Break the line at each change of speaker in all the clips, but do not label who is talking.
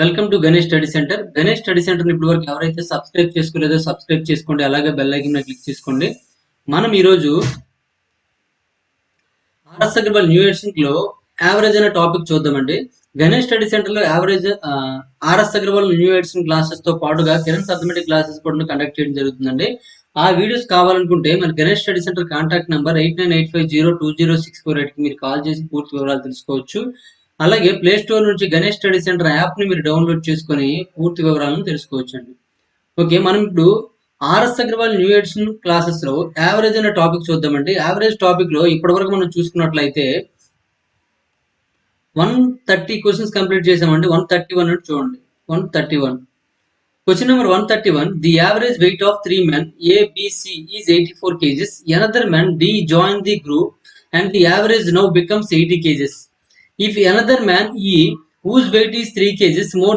Welcome to Ganesh study centre. Ganesh study centre ఇప్పటి వరకు ఎవరైతే సబ్స్క్రైబ్ చేసుకోలేదో సబ్స్క్రైబ్ చేసుకోండి, అలాగే బెల్ ఐకాన్ క్లిక్ చేసుకోండి. మనం ఈరోజు ఆర్ఎస్ అగర్వాల్ న్యూ ఎడిషన్ లో యావరేజ్ అనే టాపిక్ చూద్దామండి. గణేష్ స్టడీ సెంటర్ లో average RS Agarwal new edition classes తో పాటుగా కిరణ్ అథమెటిక్ క్లాసెస్ కూడా కండక్ట్ చేయడం జరుగుతుందండి. ఆ వీడియోస్ కావాలనుకుంటే మన Ganesh study centre contact number 8985020648 కి మీరు కాల్ చేసి పూర్తి వివరాలు తెలుసుకోవచ్చు. అలాగే ప్లే స్టోర్ నుంచి గణేష్ స్టడీ సెంటర్ యాప్ ని మీరు డౌన్లోడ్ చేసుకొని పూర్తి వివరాలను తెలుసుకోవచ్చు అండి. ఓకే, మనం ఇప్పుడు RS Agarwal new edition classes లో యావరేజ్ అనే టాపిక్ చూద్దామండి. యావరేజ్ టాపిక్ లో ఇప్పటి వరకు మనం చూసుకున్నట్లయితే 130 క్వశ్చన్స్ కంప్లీట్ చేసామండి. 131 అంటే చూడండి, 131. Question number 131. The average weight of three men A, B, C is 84 kgs. Another man D joined the group and the average now becomes 80 kgs. If another man E, whose weight is 3 kgs more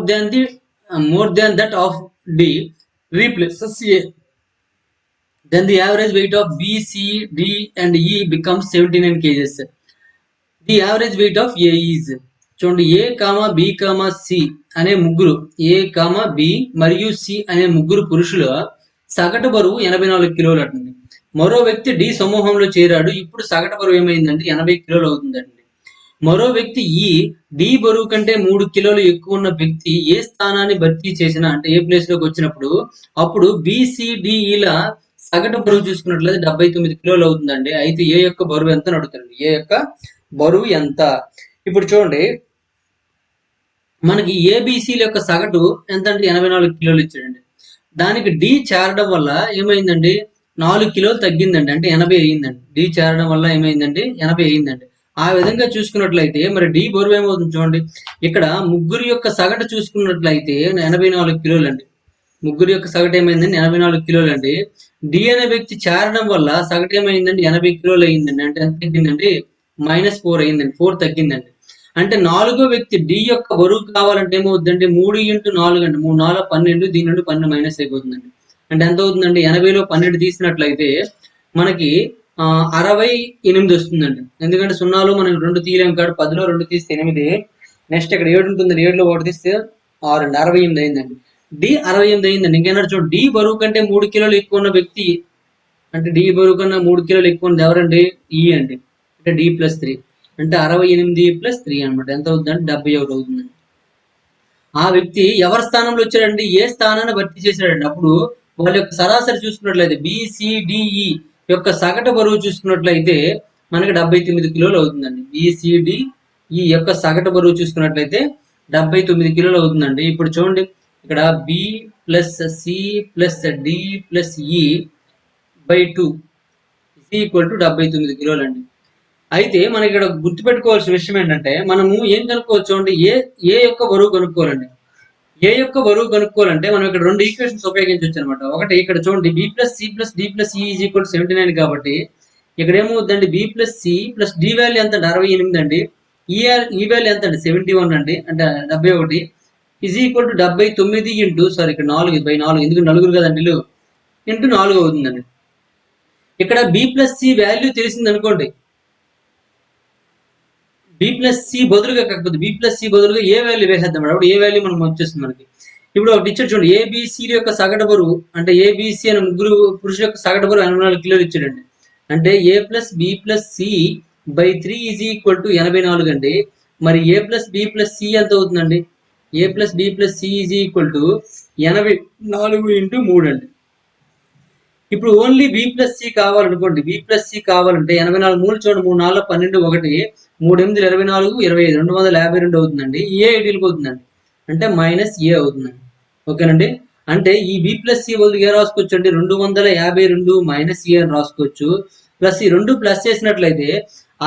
than that of D, replaces A, then the average weight of B, C, D and E becomes 79 kgs. The average weight of A is, చూడండి, ఏ comma B comma C అనే ముగ్గురు, ఏ comma B మరియు C అనే ముగ్గురు పురుషుల సగటు బరువు 84 కిలోలు అటండి. మరో వ్యక్తి డి సమూహంలో చేరాడు. ఇప్పుడు సగటు బరువు ఏమైందండి? 80 కిలోలు అవుతుందండి. మరో వ్యక్తి ఈ డి బరువు కంటే 3 కిలోలు ఎక్కువ ఉన్న వ్యక్తి ఏ స్థానాన్ని భర్తీ చేసిన, అంటే ఏ ప్లేస్ లోకి వచ్చినప్పుడు, అప్పుడు బిసిడిఈల సగటు బరువు చూసుకున్నట్లయితే 79 కిలోలు అవుతుందండి. అయితే ఏ యొక్క బరువు ఎంత అడుగుతారండి? ఏ యొక్క బరువు ఎంత? ఇప్పుడు చూడండి, మనకి ఏబిసిల యొక్క సగటు ఎంత అంటే 84 కిలోలు ఇచ్చాడండి. దానికి డి చేరడం వల్ల ఏమైందండి? 4 కిలోలు తగ్గిందండి, అంటే 80 అయ్యిందండి. డి చేరడం వల్ల ఏమైందండి? 80 అయ్యిందండి. ఆ విధంగా చూసుకున్నట్లయితే మరి డి బరువు ఏమవుతుంది చూడండి. ఇక్కడ ముగ్గురు యొక్క సగటు చూసుకున్నట్లయితే 84 కిలోలు అండి. ముగ్గురు యొక్క సగటు ఏమైందండి? 84 కిలోలు అండి. డి అనే వ్యక్తి చేరడం వల్ల సగటు ఏమైందండి? 80 కిలోలు అయ్యిందండి. అంటే ఎంత తగ్గిందండి? -4 అయిందండి. 4 తగ్గిందండి. అంటే నాలుగో వ్యక్తి డి యొక్క బరువు కావాలంటే ఏమవుతుందండి? 3 × 4 అండి. 3 4 12, దీని నుండి 12 మైనస్ అయిపోతుందండి. అంటే ఎంత అవుతుందండి? 80లో 12 తీసినట్లయితే మనకి 68 వస్తుందండి. ఎందుకంటే సున్నాలు మనం 2 తీయలేము కాబట్టి 10లో 2 తీస్తే 8. నెక్స్ట్ ఇక్కడ 7 ఉంటుందండి. 7లో 1 తీస్తే 6 అండి. 68 అయిందండి. డి 68 అయిందండి. ఇంకేంటంటే చూడండి, డి బరువు కంటే 3 కిలోలు ఎక్కువ ఉన్న వ్యక్తి, అంటే డి బరువు కన్నా 3 కిలోలు ఎక్కువ ఉన్నది ఎవరండి? ఈ అండి. అంటే డి ప్లస్ 3 అంటే 68 + 3 అనమాట. ఎంత అవుతుందంటే 71 అవుతుందండి. ఆ వ్యక్తి ఎవరి స్థానంలో వచ్చాడండి? ఏ స్థానాన్ని భర్తీ చేశాడండి. అప్పుడు వాళ్ళ యొక్క సరాసరి చూసుకున్నట్లయితే బిసిడిఈ యొక్క సగటు బరువు చూసుకున్నట్లయితే మనకి 79 కిలోలు అవుతుందండి. బిసిడిఈ యొక్క సగటు బరువు చూసుకున్నట్లయితే 79 కిలోలు అవుతుందండి. ఇప్పుడు చూడండి, ఇక్కడ B plus C plus D plus E by 2 equal to 79 కిలోలు అండి. అయితే మనకి ఇక్కడ గుర్తుపెట్టుకోవాల్సిన విషయం ఏంటంటే, మనము ఏం కనుక్కోవచ్చు అంటే ఏ యొక్క బరువు కనుక్కోవాలండి. ఏ యొక్క బరువు కనుక్కోవాలంటే మనం ఇక్కడ 2 ఈక్వేషన్స్ ఉపయోగించవచ్చు అనమాట. ఒకటి ఇక్కడ చూడండి, B plus C plus D plus E is equal 79 కాబట్టి ఇక్కడ ఏమవుతుందండి? B plus C plus D value ఎంత? 68 అండి. ఈ వాల్యూ ఎంత అండి? 71 అండి, అంటే 71 is equal to 79 into, sorry ఇక్కడ 4/4, ఎందుకు నలుగురు కదండి, ఇంటూ 4 అవుతుందండి. ఇక్కడ బి ప్లస్ సి వాల్యూ తెలిసింది అనుకోండి, బి ప్లస్ సి బదులుగా, కాకపోతే బి ప్లస్ సి బదులుగా ఏ వాల్యూ వేసేద్దాం. అప్పుడు ఏ వాల్యూ మనం వచ్చేస్తుంది మనకి. ఇప్పుడు ఒకటి ఇచ్చాడు చూడండి, ఏబిసి యొక్క సగటు బరువు, అంటే ఏబిసి అనే ముగ్గురు పురుషుల యొక్క సగటు బరువు 84 కిలోలు ఇచ్చాడండి. అంటే A plus B plus C by 3 is equal to 84 అండి. మరి A plus B plus C ఎంత అవుతుందండి? A plus B plus C is equal to 84 into 3 అండి. ఇప్పుడు ఓన్లీ బి ప్లస్ సి కావాలనుకోండి, బి ప్లస్ సి కావాలంటే 84 3 చూడండి, 3 4 12 1 3 8 24 25 252 అవుతుందండి. ఏ ఐడీలకు అవుతుందండి, అంటే మైనస్ ఏ అవుతుందండి. ఓకేనండి. అంటే ఈ బి ప్లస్ సి బదులు ఏ రాసుకోవచ్చు అండి? 252 మైనస్ ఏ అని రాసుకోవచ్చు. ప్లస్ ఈ 2 ప్లస్ చేసినట్లయితే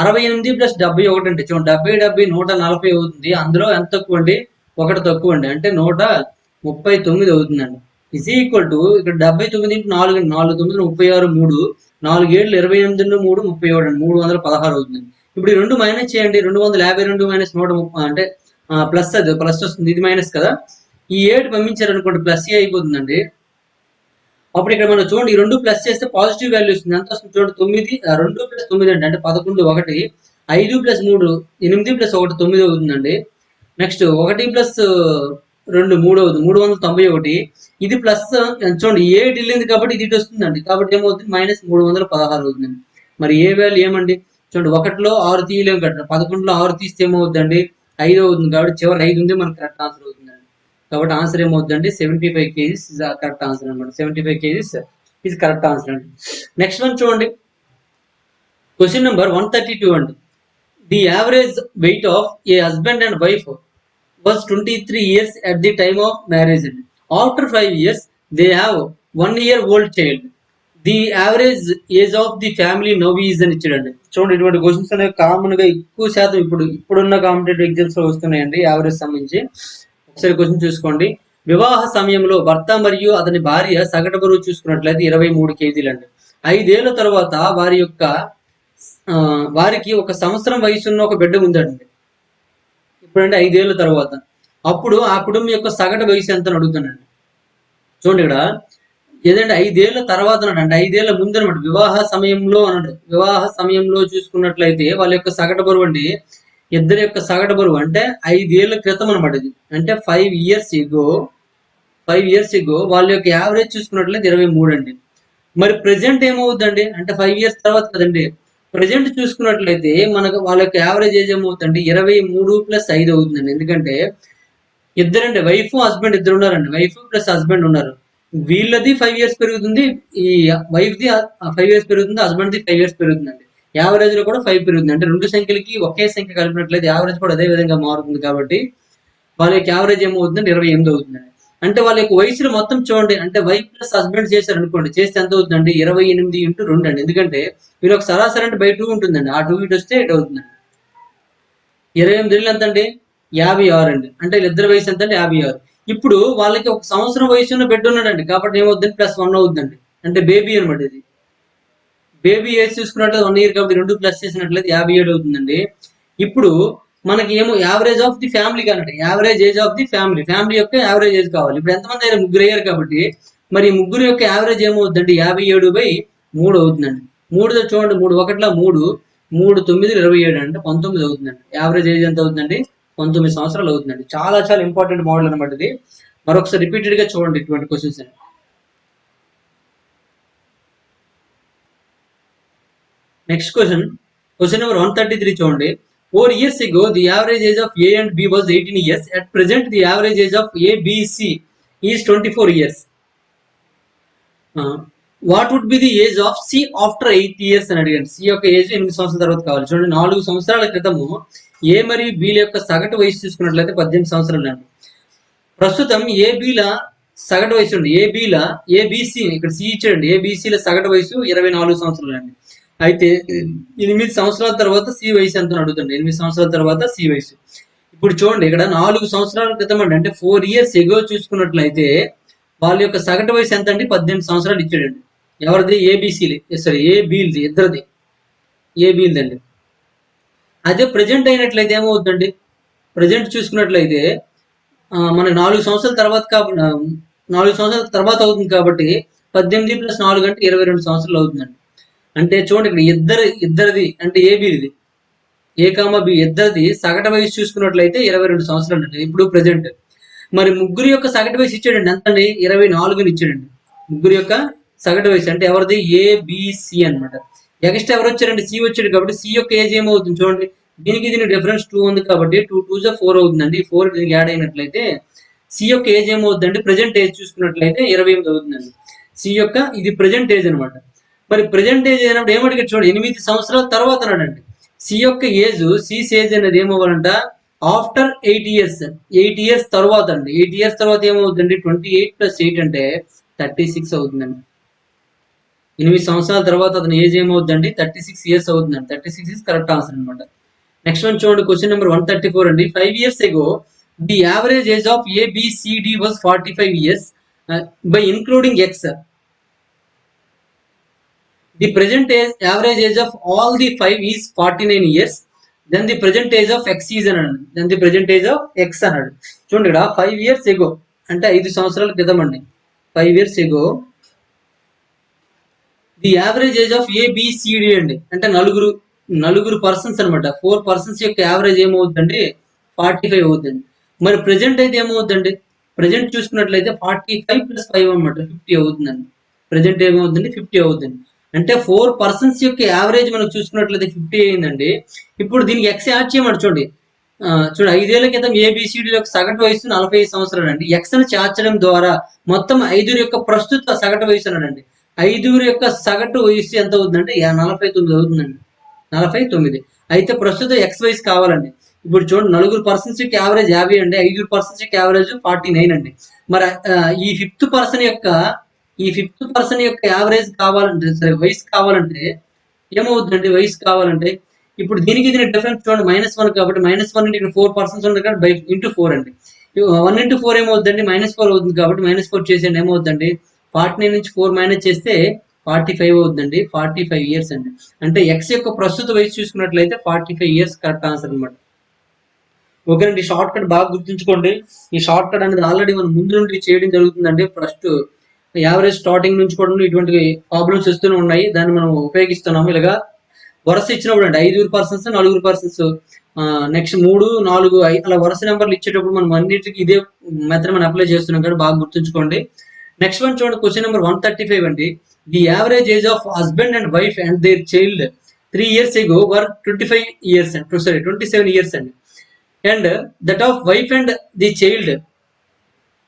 68 + 71 అంటే చూడండి, 70 140 అవుతుంది. అందులో ఎంత తక్కువ అండి? 1 తక్కువ అండి, అంటే 139 అవుతుందండి. ఇజ్ ఈక్వల్ టు ఇక్కడ 79 × 4 అండి. 4 9 36, 3 4 7 28 3 37 అండి. 316 అవుతుంది. ఇప్పుడు ఈ 2 మైనస్ చేయండి. 252 మైనస్ 130 అంటే ప్లస్, అది ప్లస్ వస్తుంది, ఇది మైనస్ కదా. ఈ 7 పంపించారు అనుకోండి, ప్లస్ ఏ అయిపోతుందండి. అప్పుడు ఇక్కడ మనం చూడండి, ఈ 2 ప్లస్ చేస్తే పాజిటివ్ వాల్యూ వస్తుంది. ఎంత వస్తుంది చూడండి, 9 2 + 9 అంటే 11 1 5 + 3 8 + 1 9 అవుతుందండి. నెక్స్ట్ 1 + 2 3 అవుతుంది 391. ఇది ప్లస్ చూడండి ఏ వెళ్ళింది కాబట్టి ఇది ఇటు వస్తుందండి, కాబట్టి ఏమవుతుంది -316 అవుతుందండి. మరి ఏ వాల్యూ ఏమండి చూడండి, 1లో 6 తీయలేము కదా, 11లో 6 తీస్తే ఏమవుతుందండి 5 అవుతుంది, కాబట్టి చివరి 5 ఉంది మనకు కరెక్ట్ ఆన్సర్ అవుతుందండి. కాబట్టి ఆన్సర్ ఏమవుతుందండి 75 kgs కరెక్ట్ ఆన్సర్ అనమాట. 75 kgs ఇది కరెక్ట్ ఆన్సర్ అండి. నెక్స్ట్ వన్ చూడండి, క్వశ్చన్ నెంబర్ 132 అండి. The average weight of A husband and wife was 23 years at the time of marriage. After 5 years, they have 1 year old child. The average age of the family now is అని ఇచ్చాడండి. చూడండి, ఇటువంటి questions అనేవి common గా ఎక్కువ శాతం ఇప్పుడున్న competitive exams లో వస్తున్నాయండి యావరేజ్ సంబంధించి. ఒకసారి క్వశ్చన్ చూసుకోండి. వివాహ సమయంలో భర్త మరియు అతని భార్య సగటు బరువు చూసుకున్నట్లయితే 23 kgs అండి. 5 ఏళ్ల తర్వాత వారికి 1 సంవత్సరం వయసున్న ఒక బిడ్డ ఉందండి. ఇప్పుడంటే 5 ఏళ్ల తర్వాత, అప్పుడు ఆ కుటుంబం యొక్క సగటు వయసు ఎంత అని అడుగుతున్నానండి. చూడండి, ఇక్కడ ఏదంటే 5 ఏళ్ల తర్వాత అంటే 5 ఏళ్ల ముందు అనమాట, వివాహ సమయంలో అన్నాడు. వివాహ సమయంలో చూసుకున్నట్లయితే వాళ్ళ యొక్క సగటు బరువు అండి, ఇద్దరి యొక్క సగటు బరువు అంటే 5 ఏళ్ల క్రితం అనమాట. ఇది అంటే 5 years ఎగో వాళ్ళ యొక్క యావరేజ్ చూసుకున్నట్లయితే 23 అండి. మరి ప్రెజెంట్ ఏమవుతుందండి అంటే 5 years తర్వాత కదండి. ప్రెజెంట్ చూసుకున్నట్లయితే మనకు వాళ్ళ యొక్క యావరేజ్ ఏజ్ ఏమవుతుందండి 23 + 5 అవుతుందండి. ఎందుకంటే ఇద్దరండి, వైఫ్ హస్బెండ్ ఇద్దరు ఉన్నారండి, వైఫ్ ప్లస్ హస్బెండ్ ఉన్నారు. వీళ్ళది 5 years పెరుగుతుంది, ఈ వైఫ్ ది 5 years పెరుగుతుంది, హస్బెండ్ ది 5 years పెరుగుతుందండి. యావరేజ్ లో కూడా 5 పెరుగుతుంది. అంటే రెండు సంఖ్యలకి ఒకే సంఖ్య కలిపినట్లయితే యావరేజ్ కూడా అదే విధంగా మారుతుంది. కాబట్టి వాళ్ళ యొక్క యావరేజ్ ఏమవుతుందండి 28 అవుతుందండి. అంటే వాళ్ళ యొక్క వయసులో మొత్తం చూడండి, అంటే వైఫ్ ప్లస్ హస్బెండ్ చేశారు అనుకోండి, చేస్తే ఎంత అవుతుందండి 28 × 2 అండి. ఎందుకంటే వీళ్ళు ఒక సరాసరి అంటే 2 ఉంటుందండి, ఆ 2 ఇటు వస్తే ఇటు అవుతుందండి. 28 ఏళ్ళు ఎంత అండి 56 అండి. అంటే వీళ్ళిద్దరి వయసు ఎంత అండి 56. ఇప్పుడు వాళ్ళకి 1 సంవత్సరం వయసు ఉన్న బిడ్డ ఉన్నాడండి, కాబట్టి ఏమవుతుంది +1 అవుతుందండి. అంటే బేబీ అనమాట. ఇది బేబీ ఏజ్ చూసుకున్నట్లయితే 1 year, కాబట్టి 2 ప్లస్ చేసినట్లయితే 57 అవుతుందండి. ఇప్పుడు మనకి ఏమో యావరేజ్ ఆఫ్ ది ఫ్యామిలీ కానండి, average age of the family యొక్క యావరేజ్ ఏజ్ కావాలి. ఇప్పుడు ఎంతమంది అయినా 3 అయ్యారు కాబట్టి మరి ముగ్గురు యొక్క యావరేజ్ ఏమవుతుందండి 57/3 అవుతుందండి. 3తో చూడండి, 3 1ల 3, 3 9 27 అంటే 19 అవుతుందండి. యావరేజ్ ఏజ్ ఎంత అవుతుందండి 19 సంవత్సరాలు అవుతుందండి. చాలా చాలా ఇంపార్టెంట్ మోడల్ అనమాట ఇది. మరొకసారి రిపీటెడ్ గా చూడండి ఇటువంటి క్వశ్చన్స్ అండి. నెక్స్ట్ క్వశ్చన్ నెంబర్ 133 చూడండి. 4 years ago, the average age of A and B was 18 years. At present, the average age of A, B, C is 24 years. What would be the age of C after 8 years అని అడిగాను. C యొక్క age 8 సంవత్సరాల తర్వాత కావాలి. చూడండి, 4 సంవత్సరాల క్రితము ఏ మరియు బి యొక్క సగటు వయసు చూసుకున్నట్లయితే 18 సంవత్సరాలు అండి. ప్రస్తుతం ఏబిల సగటు వయసు అండి, ఏబిసి ఇక్కడ సి ఇచ్చాడండి, ఏబిసిల సగటు వయసు 24 సంవత్సరాలు అండి. అయితే 8 సంవత్సరాల తర్వాత సి వయసు ఎంత అడుగుతుంది. 8 సంవత్సరాల తర్వాత సి వయసు. ఇప్పుడు చూడండి, ఇక్కడ 4 సంవత్సరాల క్రితం అండి, అంటే 4 years ఎగో చూసుకున్నట్లయితే వాళ్ళ యొక్క సగటు వయసు ఎంత అండి 18 సంవత్సరాలు ఇచ్చాడండి. ఎవరిది ఏబిసిలి సారీ ఏబిది ఇద్దరిది ఏబిది అండి. అదే ప్రజెంట్ అయినట్లయితే ఏమవుతుందండి, ప్రజెంట్ చూసుకున్నట్లయితే మన 4 సంవత్సరాల తర్వాత 4 సంవత్సరాల తర్వాత అవుతుంది, కాబట్టి 18 + 4 అంటే 22 సంవత్సరాలు అవుతుందండి. అంటే చూడండి, ఇక్కడ ఇద్దరిది అంటే ఏబిది ఏ కామా బి ఇద్దరిది సగటు వయసు చూసుకున్నట్లయితే 22 సంవత్సరాలు అండి ఇప్పుడు ప్రజెంట్. మరి ముగ్గురు యొక్క సగటు వయసు ఇచ్చాడండి ఎంత అండి 24ని ఇచ్చాడండి. ముగ్గురు యొక్క సగటు వయసు అంటే ఎవరిది ఏబిసి అనమాట. ఎక్స్ట్రా ఎవరు వచ్చారండి సి వచ్చాడు, కాబట్టి సి యొక్క ఏజ్ ఏమవుతుంది చూడండి, దీనికి డిఫరెన్స్ 2 ఉంది, కాబట్టి 2 2 4 అవుతుందండి. 4 దీనికి యాడ్ అయినట్లయితే సి యొక్క ఏజ్ ఏమవుతుందండి ప్రజెంట్ ఏజ్ చూసుకున్నట్లయితే 28 అవుతుందండి. సి యొక్క ఇది ప్రజెంట్ ఏజ్ అనమాట. మరి ప్రజెంట్ ఏజ్ అయినప్పుడు ఏమడిగాడు చూడండి, 8 సంవత్సరాల తర్వాత అన్నాడండి. సి యొక్క ఏజ్ ఏజ్ అనేది ఏమవ్వాలంట ఆఫ్టర్ 8 years, 8 years తర్వాత అండి. 8 years తర్వాత ఏమవుతుందండి 28 + 8 అంటే 36 అవుతుందండి. 8 సంవత్సరాల తర్వాత అతని ఏజ్ ఏమవుతుందండి 36 years అవుతుందండి. 36 ఇస్ కరెక్ట్ ఆన్సర్ అనమాట. నెక్స్ట్ వన్ చూడండి, క్వశ్చన్ నెంబర్ 134 అండి. 5 years ago, the average age of ABCD was 45 years by including x. The present average age of all the 5 is 49 years. Then the present age of x is అన్నాడు. Then the present age of x అన్నాడు. చూడండి, ఇక్కడ 5 years ago అంటే 5 సంవత్సరాల క్రితం అండి. 5 years ago the average age of ABCD అండి, అంటే నలుగురు పర్సన్స్ అనమాట. 4 persons యొక్క యావరేజ్ ఏమవుతుందండి 45 అవుతుంది. మరి ప్రెజెంట్ అయితే ఏమవుతుందండి ప్రజెంట్ చూసుకున్నట్లయితే 45 + 5 అనమాట 50 అవుతుందండి. ప్రజెంట్ ఏమవుతుంది 50 అవుతుంది. అంటే 4 పర్సన్స్ యొక్క యావరేజ్ మనం చూసుకున్నట్లయితే 50 అయిందండి. ఇప్పుడు దీనికి ఎక్స్ యాడ్ చేయమని చూడండి. చూడు 5 ఏళ్ల క్రితం ఏబిసిడి యొక్క సగటు వయసు 45 సంవత్సరాలు అండి. ఎక్స్ ను చేర్చడం ద్వారా మొత్తం 5 యొక్క ప్రస్తుత సగటు వయసు అన్నాడండి. 5 యొక్క సగటు వయసు ఎంత అవుతుందంటే 49 అవుతుందండి. 49. అయితే ప్రస్తుతం ఎక్స్ వయసు కావాలండి. ఇప్పుడు చూడండి నలుగురు పర్సన్స్ యొక్క యావరేజ్ 50 అండి. 5 పర్సన్స్ యొక్క యావరేజ్ 49 అండి. మరి ఈ ఫిఫ్త్ పర్సన్ యొక్క యావరేజ్ కావాలంటే సరే వయసు కావాలంటే ఏమవుతుందండి వయసు కావాలంటే ఇప్పుడు దీనికి డిఫరెన్స్ చూడండి -1 కాబట్టి -1 అంటే ఇక్కడ 4 పర్సన్స్ ఉంది కాబట్టి ఇంటూ 4 అండి. 1 ఇంటూ 4 ఏమవుతుందండి -4 అవుతుంది కాబట్టి -4 చేసేయండి ఏమవుతుందండి 49 నుంచి 4 మైనస్ చేస్తే 45 అవుతుందండి. 45 ఇయర్స్ అండి. అంటే ఎక్స్ యొక్క ప్రస్తుత వయసు చూసుకున్నట్లయితే 45 ఇయర్స్ కరెక్ట్ ఆన్సర్ అనమాట. ఓకేనండి. షార్ట్ కట్ బాగా గుర్తుంచుకోండి. ఈ షార్ట్ కట్ అనేది ఆల్రెడీ మనం ముందు నుండి చేయడం జరుగుతుందండి. ఫస్ట్ యావరేజ్ స్టార్టింగ్ నుంచి కూడా ఇటువంటి ప్రాబ్లమ్స్ వస్తూనే ఉన్నాయి. దాన్ని మనం ఉపయోగిస్తున్నాము. ఇలాగా వరుస ఇచ్చినప్పుడు అండి 5 పర్సన్స్ 4 పర్సన్స్ నెక్స్ట్ 3 4 5 అలా వరుస నెంబర్లు ఇచ్చేటప్పుడు మనం అన్నిటికీ ఇదే మెథడ్ మనం అప్లై చేస్తున్నాం కాబట్టి బాగా గుర్తుంచుకోండి. నెక్స్ట్ వన్ చూడండి క్వశ్చన్ నెంబర్ 135 అండి. The average age of husband and wife and there child 3 years ago were 25 years and 27 years అండి. And that of wife and the child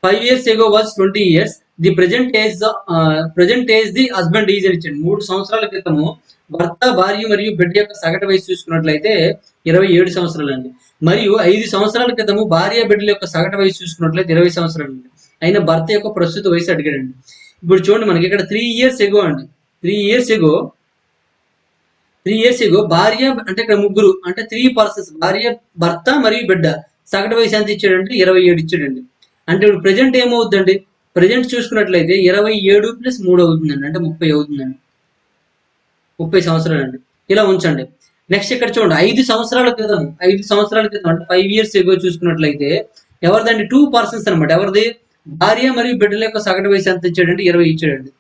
5 years ago was 20 years. The present age the husband is అని ఇచ్చాడు. 3 సంవత్సరాల క్రితము భర్త భార్య మరియు బిడ్డ యొక్క సగటు వయసు చూసుకున్నట్లయితే 27 సంవత్సరాలు అండి. మరియు 5 సంవత్సరాల క్రితము భార్య బిడ్డల యొక్క సగటు వయసు చూసుకున్నట్లయితే 20 సంవత్సరాలు అండి. అయినా భర్త యొక్క ప్రస్తుత వయసు అడిగాడండి. ఇప్పుడు చూడండి మనకి ఇక్కడ 3 years ago అండి. 3 years ago భార్య అంటే ఇక్కడ ముగ్గురు అంటే 3 పర్సన్స్ భార్య భర్త మరియు బిడ్డ సగటు వయసు ఎంత ఇచ్చాడంటే 27 ఇచ్చాడండి. అంటే ఇప్పుడు ప్రజెంట్ ఏమవుతుందండి ప్రజెంట్ చూసుకున్నట్లయితే 27 + 3 అవుతుందండి. అంటే 30 అవుతుందండి. 30 సంవత్సరాలు అండి. ఇలా ఉంచండి. నెక్స్ట్ ఇక్కడ చూడండి 5 సంవత్సరాల క్రితం అంటే 5 years ago చూసుకున్నట్లయితే ఎవరిదండి 2 పర్సన్స్ అనమాట. ఎవరిది భార్య మరియు బిడ్డల యొక్క సగటు వయసు ఎంత ఇచ్చాడంటే 20 ఇచ్చాడండి.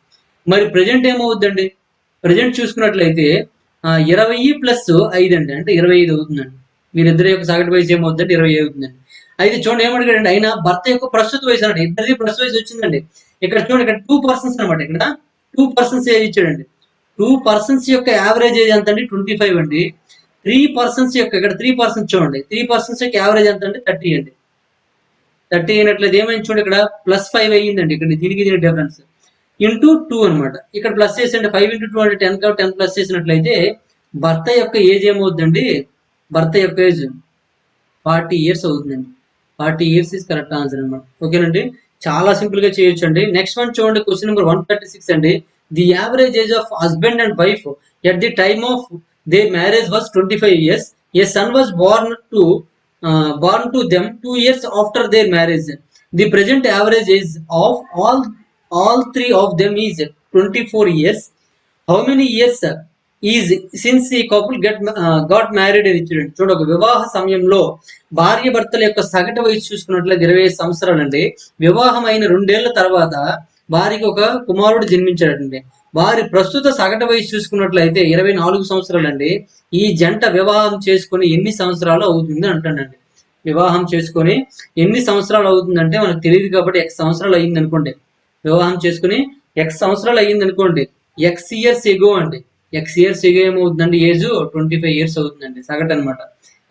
మరి ప్రజెంట్ ఏమవుతుందండి ప్రజెంట్ చూసుకున్నట్లయితే 20 + 5 అండి. అంటే 25 అవుతుందండి. వీరిద్దరి యొక్క సగటు వయసు ఏమవుతుందంటే 20 అవుతుందండి. అయితే చూడండి ఏమడిగాడండి అయినా భర్త యొక్క ప్రస్తుత వయసు అన్నట్టు ఇద్దరిది ప్రస్తుత వయసు వచ్చిందండి. ఇక్కడ చూడండి ఇక్కడ 2 పర్సన్స్ అనమాట. ఇక్కడ 2 పర్సన్స్ ఏజ్ ఇచ్చాడండి. 2 పర్సన్స్ యొక్క యావరేజ్ ఏజ్ ఎంత అండి 25 అండి. 3 పర్సన్స్ యొక్క ఇక్కడ 3 పర్సన్స్ చూడండి 3 పర్సన్స్ యొక్క యావరేజ్ ఎంత అంటే 30 అండి. 30 అయినట్లయితే ఏమైంది చూడండి ఇక్కడ +5 అయ్యిందండి. ఇక్కడ దీనికి డిఫరెన్స్ ఇంటూ 2 అనమాట. ఇక్కడ ప్లస్ చేసండి 5 × 2 అంటే 10 కాబట్టి 10 ప్లస్ చేసినట్లయితే భర్త యొక్క ఏజ్ ఏమవుతుందండి భర్త యొక్క ఏజ్ 40 ఇయర్స్ అవుతుందండి. 40 ఇయర్స్ ఇస్ కరెక్ట్ ఆన్సర్ అనమాట. ఓకేనండి. చాలా సింపుల్ గా చేయొచ్చు అండి. నెక్స్ట్ వన్ చూడండి క్వశ్చన్ నెంబర్ 136 అండి. The average age of husband and wife at the time of they marriage was 25 years. A son was born to them 2 years after their marriage. The present average age of all three of them is 24 years. How many years is since ఈ couple got married అని ఇచ్చాడు. చూడ ఒక వివాహ సమయంలో భార్య భర్తల యొక్క సగటు వయసు చూసుకున్నట్లయితే 25 సంవత్సరాలు అండి. వివాహం అయిన 2 ఏళ్ల తర్వాత వారికి ఒక కుమారుడు జన్మించాడండి. వారి ప్రస్తుత సగటు వయసు చూసుకున్నట్లయితే 24 సంవత్సరాలు అండి. ఈ జంట వివాహం చేసుకుని ఎన్ని సంవత్సరాలు అవుతుంది అంటానండి. వివాహం చేసుకొని ఎన్ని సంవత్సరాలు అవుతుందంటే మనకు తెలియదు కాబట్టి X సంవత్సరాలు అయ్యింది అనుకోండి. వివాహం చేసుకుని X సంవత్సరాలు అయ్యింది అనుకోండి. X years ago అండి. X years ago ఏమవుతుందండి ఏజ్ 25 years అవుతుందండి సగటు అనమాట.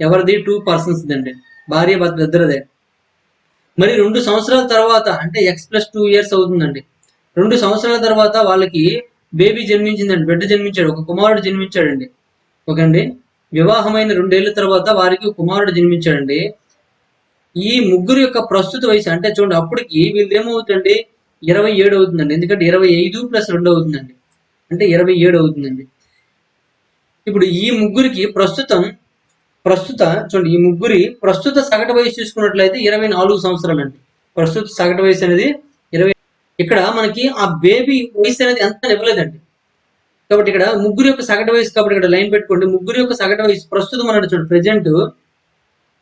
ఎవరిది 2 పర్సన్స్ అండి భార్య భర్త ఇద్దరిదే. మరి 2 సంవత్సరాల తర్వాత అంటే X + 2 years అవుతుందండి. 2 సంవత్సరాల తర్వాత వాళ్ళకి బేబీ జన్మించిందండి. బిడ్డ జన్మించాడు. ఒక కుమారుడు జన్మించాడండి. ఓకే అండి. వివాహమైన 2 ఏళ్ల తర్వాత వారికి కుమారుడు జన్మించాడండి. ఈ ముగ్గురు యొక్క ప్రస్తుత వయసు అంటే చూడండి అప్పటికి వీళ్ళు ఏమవుతుందండి 27 అవుతుందండి. ఎందుకంటే 25 + 2 అవుతుందండి. అంటే 27 అవుతుందండి. ఇప్పుడు ఈ ముగ్గురికి చూడండి ఈ ముగ్గురి ప్రస్తుత సగటు వయసు చూసుకున్నట్లయితే 24 సంవత్సరాలు అండి. ప్రస్తుత సగటు వయసు అనేది 20. ఇక్కడ మనకి ఆ బేబీ వయసు అనేది ఎంత ఇవ్వలేదండి. కాబట్టి ఇక్కడ ముగ్గురు యొక్క సగటు వయసు కాబట్టి ఇక్కడ లైన్ పెట్టుకోండి. ముగ్గురు యొక్క సగటు వయసు ప్రస్తుతం అన్నట్టు చూడండి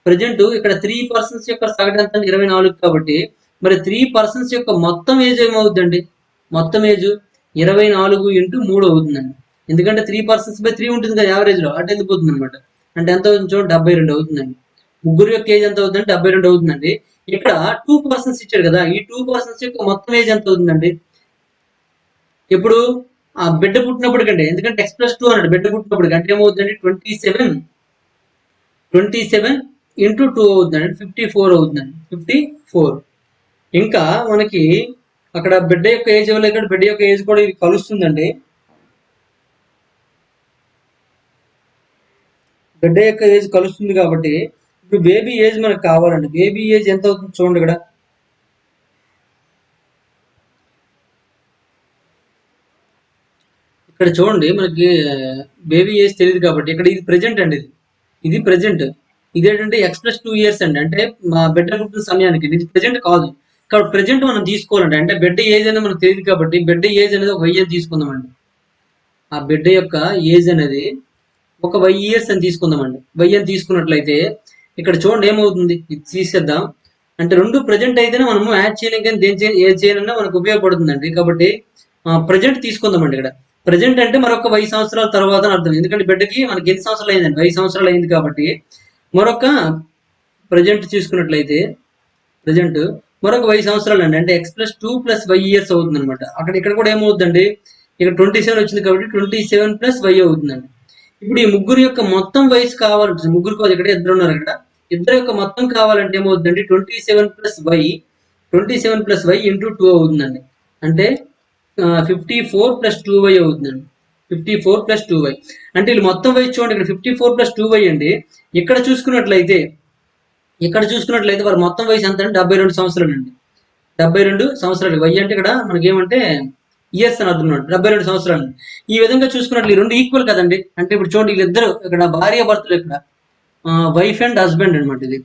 ప్రజెంట్ ఇక్కడ 3 పర్సన్స్ యొక్క సగటు ఎంత 24 కాబట్టి మరి 3 పర్సన్స్ యొక్క మొత్తం ఏజ్ ఏమవుతుందండి మొత్తం ఏజ్ 24 × 3 అవుతుందండి. ఎందుకంటే 3 పర్సన్స్ బై 3 ఉంటుంది కదా యావరేజ్ లో అటు వెళ్ళిపోతుంది అనమాట. అంటే ఎంత అవుతుంది చూడండి 72 అవుతుందండి. ముగ్గురు యొక్క ఏజ్ ఎంత అవుతుందంటే 72 అవుతుందండి. ఇక్కడ 2 పర్సన్స్ ఇచ్చాడు కదా, ఈ 2 పర్సన్స్ యొక్క మొత్తం ఏజ్ ఎంత అవుతుందండి? ఇప్పుడు ఆ బిడ్డ పుట్టినప్పుడు కంటే, ఎందుకంటే x+2 అన్నాడు, బిడ్డ పుట్టినప్పుడు అంటే ఏమవుతుందండి? 27 ఇంటూ 2 అవుతుందండి, 54 అవుతుందండి, 54. ఇంకా మనకి అక్కడ బిడ్డ యొక్క ఏజ్ వల్ల ఇక్కడ బిడ్డ యొక్క ఏజ్ కూడా ఇది కలుస్తుందండి. బిడ్డ యొక్క ఏజ్ కలుస్తుంది కాబట్టి ఇప్పుడు బేబీ ఏజ్ మనకు కావాలండి. బేబీ ఏజ్ ఎంత అవుతుంది చూడండి ఇక్కడ. ఇక్కడ చూడండి మనకి బేబీ ఏజ్ తెలియదు కాబట్టి ఇక్కడ ఇది ప్రెజెంట్ అండి, ఇది ప్రెజెంట్. ఇదేంటంటే x+2 ఇయర్స్ అండి, అంటే మా బిడ్డ పుట్టిన సమయానికి. ఇది ప్రెజెంట్ కాదు, కాబట్టి ప్రెజెంట్ మనం తీసుకోవాలండి. అంటే బిడ్డ ఏజ్ అనేది మనకు తెలియదు కాబట్టి బిడ్డ ఏజ్ అనేది ఒక y తీసుకుందామండి. ఆ బిడ్డ యొక్క ఏజ్ అనేది ఒక y అని తీసుకుందామండి. y అని తీసుకున్నట్లయితే ఇక్కడ చూడండి ఏమవుతుంది, ఇది తీసేద్దాం. అంటే రెండు ప్రజెంట్ అయితేనే మనము యాడ్ చేయలేం, కానీ దేని ఏది చేయాలన్నా మనకు ఉపయోగపడుతుందండి. కాబట్టి ప్రజెంట్ తీసుకుందామండి. ఇక్కడ ప్రజెంట్ అంటే మరొక 10 సంవత్సరాల తర్వాత అని అర్థం, ఎందుకంటే బిడ్డకి మనకి ఎన్ని సంవత్సరాలు అయిందండి? 10 సంవత్సరాలు అయింది కాబట్టి మరొక ప్రజెంట్ తీసుకున్నట్లయితే ప్రజెంట్ మరొక 10 సంవత్సరాలు అండి, అంటే x+2+y అవుతుంది అనమాట. ఇక్కడ కూడా ఏమవుతుందండి, ఇక్కడ 27 వచ్చింది కాబట్టి 27+y అవుతుందండి. ఇప్పుడు ఈ ముగ్గురు యొక్క మొత్తం వయసు కావాలంటే, ముగ్గురు కాదు, ఇక్కడ ఇద్దరు ఉన్నారు, ఇక్కడ ఇద్దరు యొక్క మొత్తం కావాలంటే ఏమవుతుందండి? 27+y ఇంటూ 2 అవుతుందండి, అంటే 54+2y అవుతుందండి. 54+2y అంటే వీళ్ళు మొత్తం వయసు చూడండి, ఇక్కడ 54+2y అండి. ఇక్కడ చూసుకున్నట్లయితే వారి మొత్తం వయసు ఎంత అంటే 72 సంవత్సరాలు అండి. 72 సంవత్సరాలు. వై అంటే ఇక్కడ మనకి ఏమంటే ఇయర్స్ అని అర్థం, 72 సంవత్సరాలు. ఈ విధంగా చూసుకున్నట్లు ఈ రెండు ఈక్వల్ కదండి. అంటే ఇప్పుడు చూడండి వీళ్ళిద్దరు ఇక్కడ భార్య భర్తలు, ఇక్కడ వైఫ్ అండ్ హస్బెండ్ అనమాట. ఇది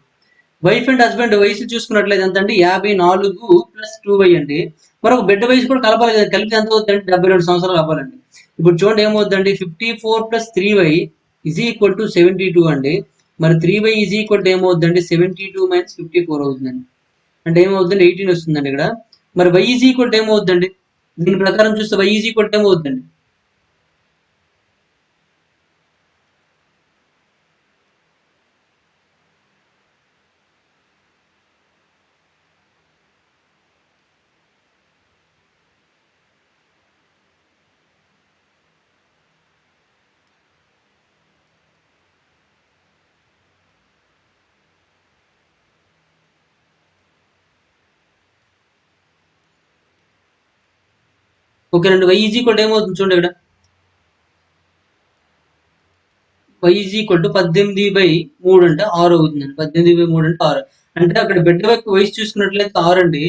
వైఫ్ అండ్ హస్బెండ్ వయసు చూసుకున్నట్లయితే ఎంత అంటే 54+2y అండి. మరొక బిడ్డ వయసు కూడా కలపాలి కదా, కలిపి ఎంత అవుతుంది అంటే 72 సంవత్సరాలు అవ్వాలండి. ఇప్పుడు చూడండి ఏమవుతుందండి, 54+3y = 72 అండి. మరి 3y = ఏమవుతుందండి? 72 - 54 అవుతుందండి. అంటే ఏమవుతుందండి? 18 వస్తుందండి ఇక్కడ. మరి y = ఏమవుతుందండి? దీని ప్రకారం చూస్తే y = ఏమవుతుందండి? ఓకేనండి. y = ఏమవుతుంది చూడండి ఇక్కడ. y = 18/3 అంటే 6 అవుతుందండి. 18/3 అంటే 6. అంటే అక్కడ బిడ్డ యొక్క వయసు చూసుకున్నట్లయితే 6 అండి.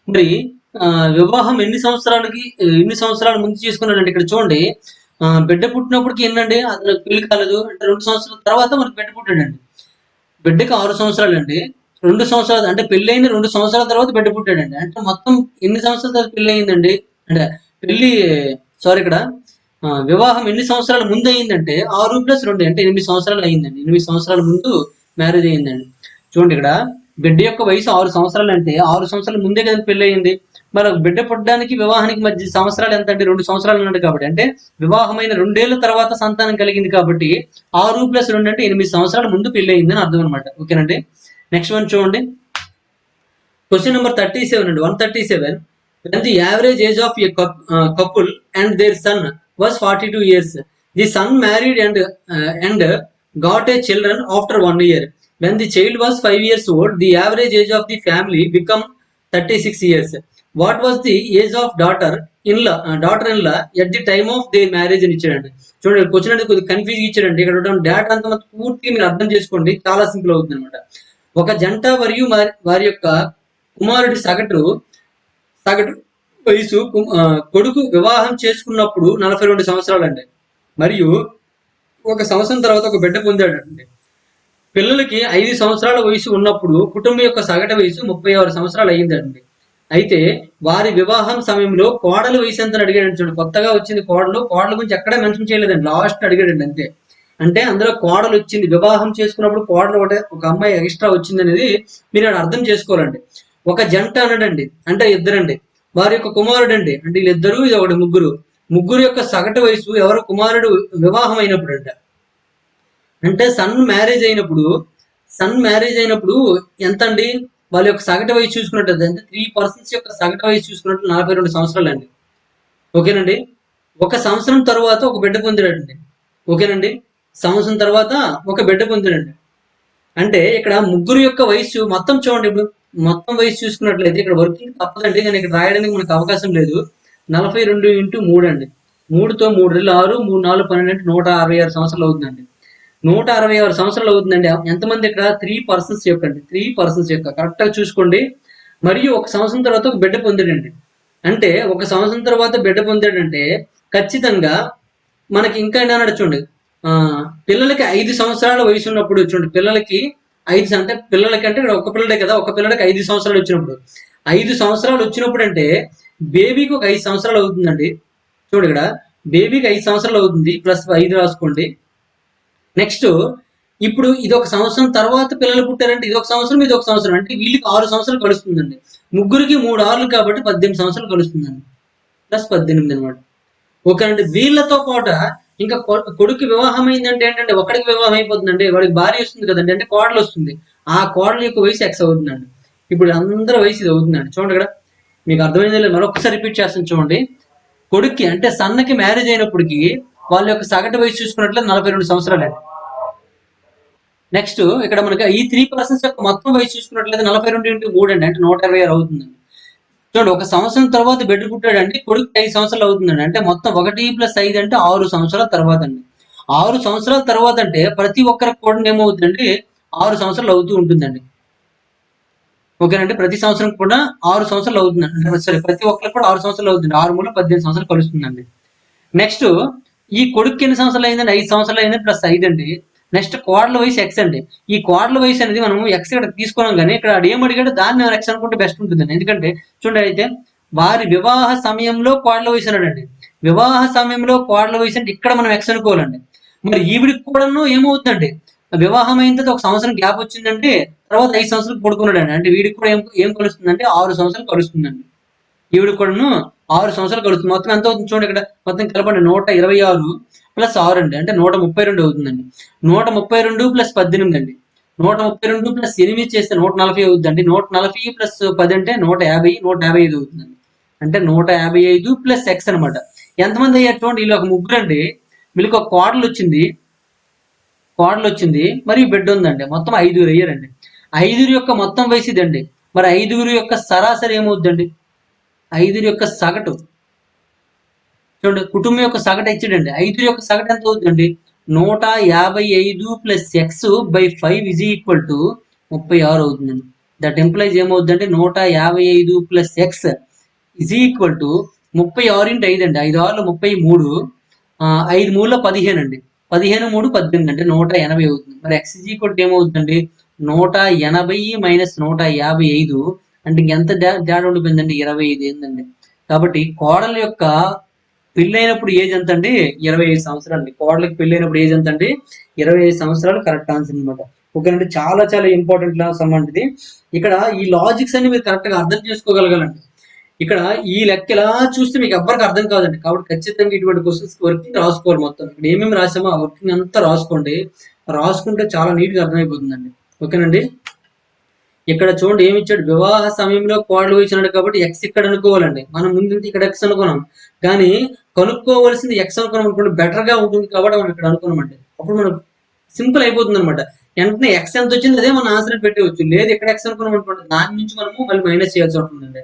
మరి వివాహం ఎన్ని సంవత్సరాల ముందు చేసుకున్నాడండి? ఇక్కడ చూడండి బిడ్డ పుట్టినప్పటికి ఏంటండి, అతను పెళ్లి కాలేదు అంటే 2 సంవత్సరాల తర్వాత మనకు బిడ్డ పుట్టాడండి. బిడ్డకి 6 సంవత్సరాలు అండి. 2 సంవత్సరాలు అంటే పెళ్ళైన 2 సంవత్సరాల తర్వాత బిడ్డ పుట్టాడండి. అంటే మొత్తం ఎన్ని సంవత్సరాల తర్వాత పెళ్లి అయిందండి? అంటే పెళ్లి ఇక్కడ వివాహం ఎన్ని సంవత్సరాల ముందు అయిందంటే 6+2 అంటే 8 సంవత్సరాలు అయిందండి. 8 సంవత్సరాల ముందు మ్యారేజ్ అయిందండి. చూడండి ఇక్కడ బిడ్డ యొక్క వయసు 6 సంవత్సరాలు అంటే 6 సంవత్సరాల ముందే కదండి పెళ్లి అయింది. మరి బిడ్డ పుట్టడానికి వివాహానికి మధ్య సంవత్సరాలు ఎంత అంటే 2 సంవత్సరాలు ఉన్నాడు కాబట్టి, అంటే వివాహమైన 2 ఏళ్ల తర్వాత సంతానం కలిగింది కాబట్టి 6+2 అంటే 8 సంవత్సరాల ముందు పెళ్లి అయిందని అర్థం అనమాట. ఓకేనండి. నెక్స్ట్ వన్ చూడండి, క్వశ్చన్ నెంబర్ 37 అండి. 137. When the average age of a couple and their son was 42 years, the son married and got a children after 1 year. When the child was 5 years old, the average age of the family become 36 years. What was the age of daughter-in-law at the time of their marriage అని ఇచ్చాడండి. చూడండి question అనేది కొద్దిగా confuse ఇచ్చాడండి. ఇక్కడ data అంతా పూర్తిగా మీరు అర్థం చేసుకోండి, చాలా సింపుల్ అవుతుంది అనమాట. ఒక జంట మరియు వారి యొక్క కుమారుడి సగటు వయసు కొడుకు వివాహం చేసుకున్నప్పుడు 42 సంవత్సరాలు అండి. మరియు 1 సంవత్సరం తర్వాత ఒక బిడ్డ పొందాడండి. పిల్లలకి 5 సంవత్సరాల వయసు ఉన్నప్పుడు కుటుంబం యొక్క సగటు వయసు 36 సంవత్సరాలు అయ్యిందండి. అయితే వారి వివాహం సమయంలో కోడలు వయసు ఎంత అడిగాడండి. చూడండి, కొత్తగా వచ్చింది కోడల గురించి ఎక్కడా మెన్షన్ చేయలేదండి, లాస్ట్ అడిగాడండి అంతే. అంటే అందులో కోడలు వచ్చింది, వివాహం చేసుకున్నప్పుడు కోడలు ఒక అమ్మాయి ఎక్స్ట్రా వచ్చింది అనేది మీరు అర్థం చేసుకోవాలండి. ఒక జంట అనడండి, అంటే ఇద్దరండి. వారి యొక్క కుమారుడు అండి, అంటే వీళ్ళిద్దరు, ఇది ఒకటి ముగ్గురు యొక్క సగటు వయసు ఎవరు కుమారుడు వివాహం అయినప్పుడు అంట. అంటే సన్ మ్యారేజ్ అయినప్పుడు ఎంత అండి? వాళ్ళ యొక్క సగటు వయసు చూసుకున్నట్లయితే అంటే 3% యొక్క సగటు వయసు చూసుకున్నట్లు 42 సంవత్సరాలు అండి. ఓకేనండి. ఒక సంవత్సరం తర్వాత ఒక బిడ్డ పొందాడండి. ఓకేనండి. సంవత్సరం తర్వాత ఒక బిడ్డ పొందాడండి. అంటే ఇక్కడ ముగ్గురు యొక్క వయసు మొత్తం చూడండి. ఇప్పుడు మొత్తం వయసు చూసుకున్నట్లయితే ఇక్కడ వర్కింగ్ తప్పదండి, కానీ ఇక్కడ రాయడానికి మనకు అవకాశం లేదు. 42 ఇంటూ 3 అండి. 3తో 3 రెళ్ళు 6, 3 4 12 అంటే 166 సంవత్సరాలు అవుతుందండి. 166 సంవత్సరాలు అవుతుందండి. ఎంతమంది ఇక్కడ 3% యొక్క అండి, 3% యొక్క కరెక్ట్ గా చూసుకోండి. మరియు ఒక సంవత్సరం తర్వాత ఒక బిడ్డ పొందాడండి. అంటే ఒక సంవత్సరం తర్వాత బిడ్డ పొందాడంటే ఖచ్చితంగా మనకి ఇంకా ఏంటన్నాడు చూడండి, పిల్లలకి 5 సంవత్సరాల వయసు ఉన్నప్పుడు చూడండి, పిల్లలకి 5 అంటే పిల్లలకి అంటే ఇక్కడ ఒక పిల్లడే కదా, ఒక పిల్లడికి 5 సంవత్సరాలు వచ్చినప్పుడు 5 సంవత్సరాలు వచ్చినప్పుడు అంటే బేబీకి ఒక 5 సంవత్సరాలు అవుతుందండి. చూడు ఇక్కడ బేబీకి 5 సంవత్సరాలు అవుతుంది, ప్లస్ 5 రాసుకోండి. నెక్స్ట్ ఇప్పుడు ఇది ఒక సంవత్సరం తర్వాత పిల్లలు పుట్టారంటే ఇది ఒక సంవత్సరం, ఇది ఒక సంవత్సరం, అంటే వీళ్ళకి 6 సంవత్సరాలు కలుస్తుందండి. ముగ్గురికి 3 ఆరులు కాబట్టి 18 సంవత్సరాలు కలుస్తుందండి, ప్లస్ 18 అనమాట. ఓకే అండి. వీళ్ళతో పాటు ఇంకా కొడుకు వివాహం అయిందంటే ఏంటంటే ఒకడికి వివాహం అయిపోతుందండి, వాడికి భార్య వస్తుంది కదండి, అంటే కోడలు వస్తుంది. ఆ కోడల యొక్క వయసు ఎక్స్ అవుతుందండి. ఇప్పుడు అందరి వయసు ఇది అవుతుందండి. చూడండి ఇక్కడ మీకు అర్థమైంది లేదు, మరొకసారి రిపీట్ చేస్తాను చూడండి. కొడుక్కి అంటే సన్నకి మ్యారేజ్ అయినప్పటికీ వాళ్ళ యొక్క సగటు వయసు చూసుకున్నట్లయితే 42 సంవత్సరాలు అండి. నెక్స్ట్ ఇక్కడ మనకి ఈ 3% యొక్క మొత్తం వయసు చూసుకున్నట్లయితే 42 ఇంటూ 3 అండి, అంటే 126 అవుతుందండి. చూడండి, ఒక సంవత్సరం తర్వాత బిడ్డ పుట్టాడండి, కొడుకు 5 సంవత్సరాలు అవుతుందండి, అంటే మొత్తం 1 + 5 అంటే 6 సంవత్సరాల తర్వాత అండి. 6 సంవత్సరాల తర్వాత అంటే ప్రతి ఒక్కరికి కూడా ఏమవుతుందండి 6 సంవత్సరాలు అవుతూ ఉంటుందండి. ఓకేనండి. ప్రతి సంవత్సరం కూడా 6 సంవత్సరాలు అవుతుందండి. సరే, ప్రతి ఒక్కరికి కూడా 6 సంవత్సరాలు అవుతుంది. 6 మూల 18 సంవత్సరాలు కలుస్తుందండి. నెక్స్ట్ ఈ కొడుకు ఎన్ని సంవత్సరాలు అయిందండి, 5 సంవత్సరాలు అయింది, ప్లస్ 5 అండి. నెక్స్ట్ కోడల వయసు ఎక్స్ అండి. ఈ కోడల వయసు అనేది మనం ఎక్స్ ఇక్కడ తీసుకున్నాం, కానీ ఇక్కడ ఏం అడిగాడు దాన్ని ఎక్స్ అనుకుంటే బెస్ట్ ఉంటుందండి. ఎందుకంటే చూడండి, అయితే వారి వివాహ సమయంలో కోడల వయసు అన్నాడండి. వివాహ సమయంలో కోడల వయసు అంటే ఇక్కడ మనం ఎక్స్ అనుకోవాలండి. మరి ఈవిడికి కూడాను ఏమవుతుందండి, వివాహం అయిన తర్వాత ఒక సంవత్సరం గ్యాప్ వచ్చిందంటే తర్వాత 5 సంవత్సరాలు పడుకున్నాడండి, అంటే వీడికి కూడా ఏం కలుస్తుందంటే 6 సంవత్సరాలు కలుస్తుందండి. ఈవిడ కూడాను 6 సంవత్సరాలు కలుస్తుంది. మొత్తం ఎంత అవుతుంది చూడండి, ఇక్కడ మొత్తం కలపండి. 126 ప్లస్ 6 అండి, అంటే 132 అవుతుందండి. 132 ప్లస్ 18 అండి. 132 ప్లస్ 8 చేస్తే 140 అవుతుందండి. 140 ప్లస్ 10 అంటే 150, 155 అవుతుందండి. అంటే 155 ప్లస్ ఎక్స్ అనమాట. ఎంతమంది అయ్యారు చూడండి, వీళ్ళు ఒక ముగ్గురు అండి. వీళ్ళకి ఒక కోడలు వచ్చింది మరియు బిడ్డ ఉందండి. మొత్తం 5 అయ్యారండి. 5 యొక్క మొత్తం వయసు ఇదండి. మరి 5 యొక్క సరాసరి ఏమవుతుందండి, 5 యొక్క సగటు చూడండి, కుటుంబం యొక్క సగటు ఇచ్చాడండి. 5 యొక్క సగటు ఎంత అవుతుందండి, 155 plus X by 5 is equal to 36 అవుతుందండి. దట్ ఎంప్లాయిస్ ఏమవుతుందంటే 155 plus X is equal to 36 into 5 అండి. 5 6 33, 5 3 15 అండి. 15 3 18 అంటే 180 అవుతుంది. మరి ఎక్స్ ఈజ్ ఈక్వల్ టు ఏమవుతుందండి, 180 మైనస్ 155 అంటే ఎంత తేడా ఉండిపోయిందండి, 25 ఏందండి. కాబట్టి కోడల యొక్క పెళ్ళైనప్పుడు ఏజ్ ఎంత అండి, 25 సంవత్సరాలు అండి. కోడలికి పెళ్ళైనప్పుడు ఏజ్ ఎంత అండి, 25 సంవత్సరాలు కరెక్ట్ ఆన్సర్ అనమాట. ఓకేనండి. చాలా చాలా ఇంపార్టెంట్ సమ్ అండి. ఇక్కడ ఈ లాజిక్స్ అన్ని మీరు కరెక్ట్ గా అర్థం చేసుకోగలగాలండి. ఇక్కడ ఈ లెక్క ఇలా చూస్తే మీకు ఎవ్వరికి అర్థం కాదండి. కాబట్టి ఖచ్చితంగా ఇటువంటి క్వశ్చన్స్ వర్కింగ్ రాసుకోవాలి. మొత్తం ఇక్కడ ఏమేమి రాసామో ఆ వర్కింగ్ అంతా రాసుకోండి. రాసుకుంటే చాలా నీట్ గా అర్థమైపోతుందండి. ఓకేనండి. ఇక్కడ చూడండి ఏమి ఇచ్చాడు, వివాహ సమయంలో కోడలు ఇచ్చినాడు కాబట్టి ఎక్స్ ఇక్కడ అనుకోవాలండి. మనం ముందు ఇక్కడ ఎక్స్ అనుకున్నాం, కానీ కనుక్కోవాల్సింది ఎక్స్ అనుకున్నాం అనుకోండి, బెటర్ గా ఉంటుంది కాబట్టి మనం ఇక్కడ అనుకున్నామండి. అప్పుడు మనం సింపుల్ అయిపోతుంది అనమాట. వెంటనే ఎక్స్ ఎంత వచ్చింది అదే మనం ఆన్సర్ పెట్టవచ్చు. లేదు ఇక్కడ ఎక్స్ అనుకున్నాం అనుకోండి, దాని నుంచి మనము మళ్ళీ మైనస్ చేయాల్సి ఉంటుందండి.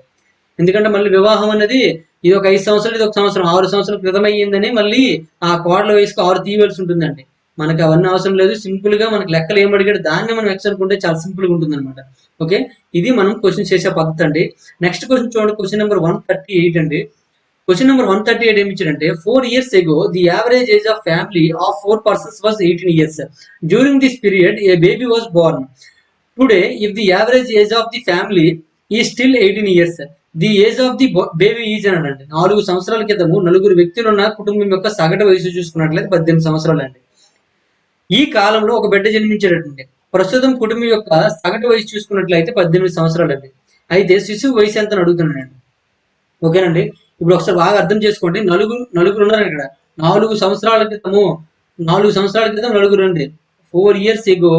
ఎందుకంటే మళ్ళీ వివాహం అనేది ఇది ఒక 5 సంవత్సరాలు, ఇది ఒక సంవత్సరం, 6 సంవత్సరాల క్రితం అయ్యిందని మళ్ళీ ఆ కోడల వయసుకు 6 తీయవలసి ఉంటుందండి. మనకి అవన్నీ అవసరం లేదు. సింపుల్ గా మనకి లెక్కలు ఏం అడిగాడు దాన్ని మనం ఎక్స్ అనుకుంటే చాలా సింపుల్ గా ఉంటుంది అనమాట. ఓకే, ఇది మనం క్వశ్చన్ చేసే పద్ధతి అండి. నెక్స్ట్ క్వశ్చన్ చూడండి, క్వశ్చన్ నెంబర్ 138 అండి. క్వశ్చన్ నెంబర్ 138 ఏమి ఇచ్చాడంటే 4 years ago the average age of family of 4 persons was 18 years. During this period a baby was born. Today if the average age of the family is still 18 years, the age of the baby is అన్నాడండి. 4 సంవత్సరాల క్రితము నలుగురు వ్యక్తులున్న కుటుంబం యొక్క సగటు వయసు చూసుకున్నట్లయితే 18 సంవత్సరాలు అండి. ఈ కాలంలో ఒక బిడ్డ జన్మించాడండి. ప్రస్తుతం కుటుంబం యొక్క సగటు వయసు చూసుకున్నట్లయితే 18 సంవత్సరాలు అండి. అయితే శిశువు వయసు ఎంత అని అడుగుతున్నాడండి. ఓకేనండి. ఇప్పుడు ఒకసారి బాగా అర్థం చేసుకోండి. నలుగురు ఉన్నారు ఇక్కడ. 4 సంవత్సరాల క్రితం నలుగురు అండి. 4 years ago